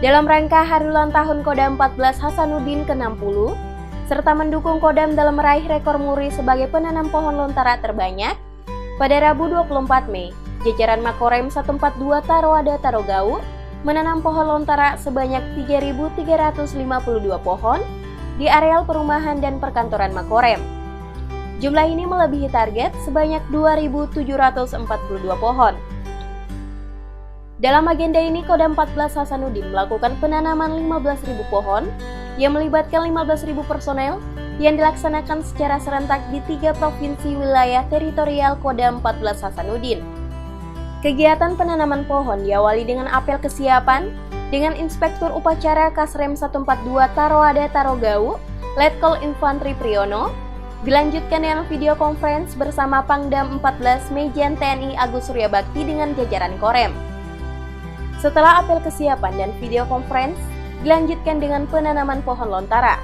dalam rangka hari ulang tahun Kodam 14 Hasanuddin ke-60, serta mendukung Kodam dalam meraih rekor muri sebagai penanam pohon lontara terbanyak, pada Rabu 24 Mei, jajaran Makorem 142 Taroada Tarogau menanam pohon lontara sebanyak 3.352 pohon di areal perumahan dan perkantoran Makorem. Jumlah ini melebihi target sebanyak 2.742 pohon. Dalam agenda ini, Kodam 14 Hasanuddin melakukan penanaman 15.000 pohon yang melibatkan 15.000 personel yang dilaksanakan secara serentak di 3 provinsi wilayah teritorial Kodam 14 Hasanuddin. Kegiatan penanaman pohon diawali dengan apel kesiapan dengan Inspektur Upacara Kasrem 142 Taroada Tarogau, Letkol Infantri Priyono, dilanjutkan dengan video conference bersama Pangdam 14 Mejen TNI Agus Suryabakti dengan jajaran Korem. Setelah apel kesiapan dan video conference, dilanjutkan dengan penanaman pohon lontara.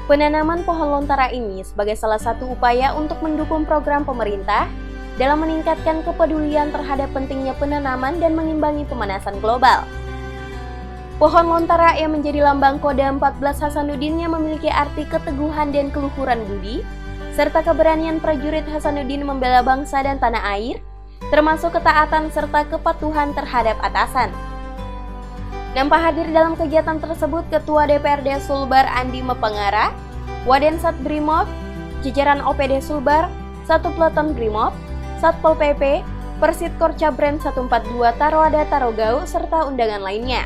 Penanaman pohon lontara ini sebagai salah satu upaya untuk mendukung program pemerintah dalam meningkatkan kepedulian terhadap pentingnya penanaman dan mengimbangi pemanasan global. Pohon lontara yang menjadi lambang Kodam 14 Hasanuddin yang memiliki arti keteguhan dan keluhuran budi, serta keberanian prajurit Hasanuddin membela bangsa dan tanah air, termasuk ketaatan serta kepatuhan terhadap atasan. Nampak hadir dalam kegiatan tersebut Ketua DPRD Sulbar Andi Mepengara, Wadensat Brimob, jajaran OPD Sulbar, 1 Peleton Brimob, Satpol PP, Persitkor Cabrem 142 Taroada Tarogau, serta undangan lainnya.